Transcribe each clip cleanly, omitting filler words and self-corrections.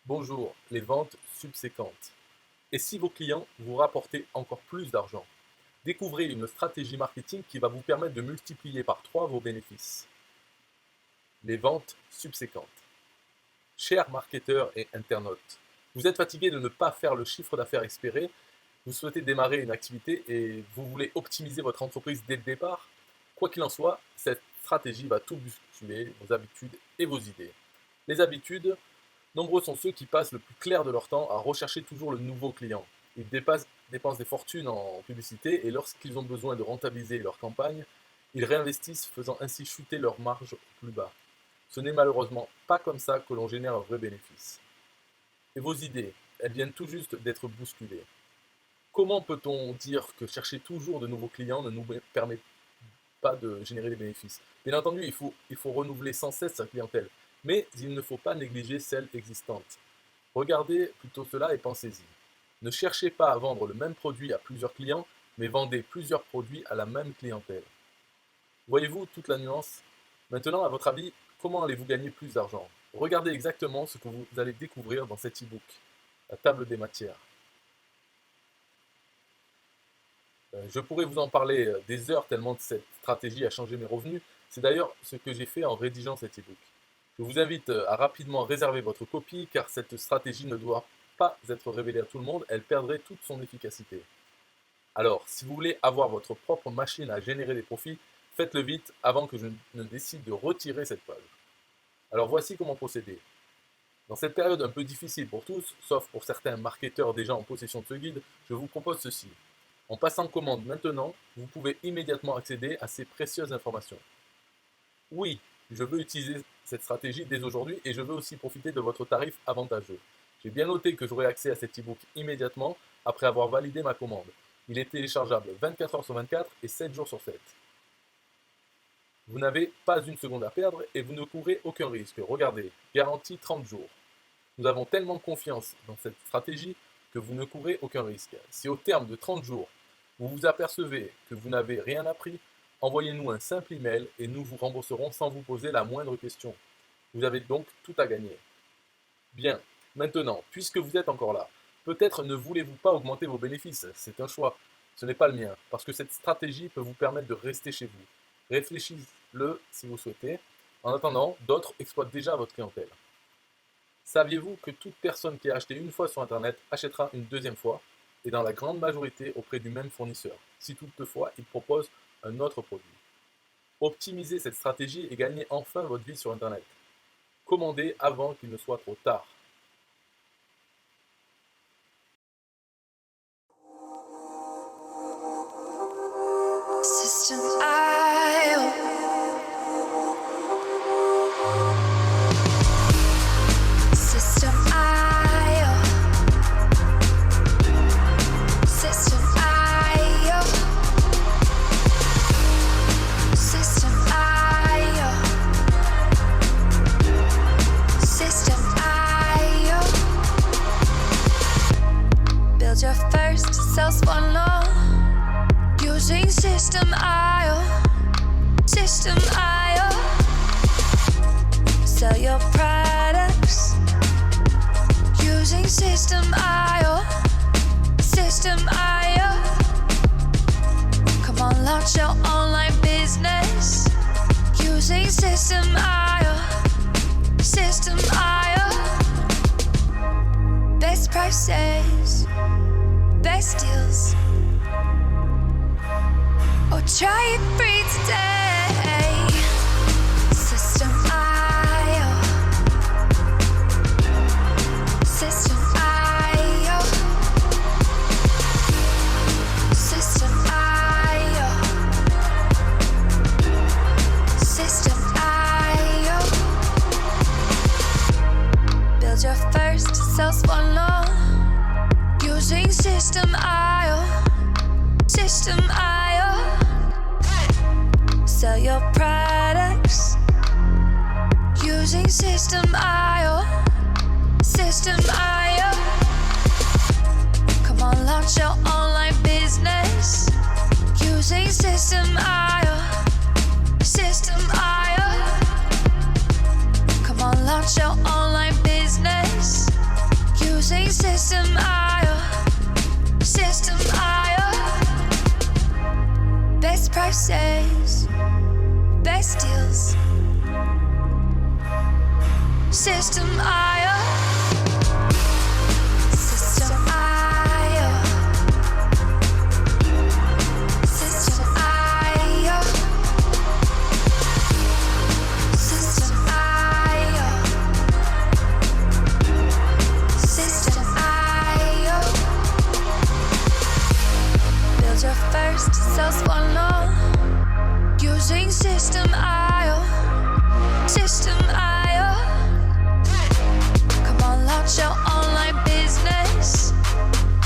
Bonjour, les ventes subséquentes. Et si vos clients vous rapportaient encore plus d'argent? Découvrez une stratégie marketing qui va vous permettre de multiplier par 3 vos bénéfices. Les ventes subséquentes. Chers marketeurs et internautes, vous êtes fatigué de ne pas faire le chiffre d'affaires espéré, vous souhaitez démarrer une activité et vous voulez optimiser votre entreprise dès le départ? Quoi qu'il en soit, cette stratégie va tout bousculer, vos habitudes et vos idées. Les habitudes, nombreux sont ceux qui passent le plus clair de leur temps à rechercher toujours le nouveau client. Ils dépensent des fortunes en publicité et lorsqu'ils ont besoin de rentabiliser leur campagne, ils réinvestissent, faisant ainsi chuter leur marge plus bas. Ce n'est malheureusement pas comme ça que l'on génère un vrai bénéfice. Et vos idées, elles viennent tout juste d'être bousculées. Comment peut-on dire que chercher toujours de nouveaux clients ne nous permet pas de générer des bénéfices? Bien entendu, il faut renouveler sans cesse sa clientèle, mais il ne faut pas négliger celle existante. Regardez plutôt cela et pensez-y. Ne cherchez pas à vendre le même produit à plusieurs clients, mais vendez plusieurs produits à la même clientèle. Voyez-vous toute la nuance? Maintenant, à votre avis, comment allez-vous gagner plus d'argent? Regardez exactement ce que vous allez découvrir dans cet e-book, la table des matières. Je pourrais vous en parler des heures tellement cette stratégie a changé mes revenus. C'est d'ailleurs ce que j'ai fait en rédigeant cet e-book. Je vous invite à rapidement réserver votre copie car cette stratégie ne doit pas être révélée à tout le monde, elle perdrait toute son efficacité. Alors, si vous voulez avoir votre propre machine à générer des profits, faites-le vite avant que je ne décide de retirer cette page. Alors voici comment procéder. Dans cette période un peu difficile pour tous, sauf pour certains marketeurs déjà en possession de ce guide, je vous propose ceci. En passant commande maintenant, vous pouvez immédiatement accéder à ces précieuses informations. Oui, je veux utiliser cette stratégie dès aujourd'hui et je veux aussi profiter de votre tarif avantageux. J'ai bien noté que j'aurai accès à cet e-book immédiatement après avoir validé ma commande. Il est téléchargeable 24 heures sur 24 et 7 jours sur 7. Vous n'avez pas une seconde à perdre et vous ne courez aucun risque. Regardez, garantie 30 jours. Nous avons tellement confiance dans cette stratégie que vous ne courez aucun risque. Si au terme de 30 jours, vous vous apercevez que vous n'avez rien appris, envoyez-nous un simple email et nous vous rembourserons sans vous poser la moindre question. Vous avez donc tout à gagner. Bien, maintenant, puisque vous êtes encore là, peut-être ne voulez-vous pas augmenter vos bénéfices, c'est un choix. Ce n'est pas le mien, parce que cette stratégie peut vous permettre de rester chez vous. Réfléchissez-le si vous souhaitez. En attendant, d'autres exploitent déjà votre clientèle. Saviez-vous que toute personne qui a acheté une fois sur Internet achètera une deuxième fois, et dans la grande majorité auprès du même fournisseur, si toutefois il propose un autre produit? Optimisez cette stratégie et gagnez enfin votre vie sur Internet. Commandez avant qu'il ne soit trop tard. System IO. System IO. System IO. System IO. System IO. Build your first sales funnel using System IO. System IO. Sell your products using System IO. System IO. Come on, launch your online business using System IO. System IO. Best prices, best deals. Or try it free today. System IO. System IO. System IO. System IO. Build your first sales funnel using System IO. System IO. Sell your products using System IO. System IO. Come on, launch your online business using System IO. System IO. Come on, launch your online business prices, best deals. System IO. System IO. System IO. System IO. System IO. Build your first self-funnel using System IO. System IO. Come on, launch your online business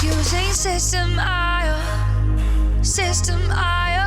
using System IO. System IO.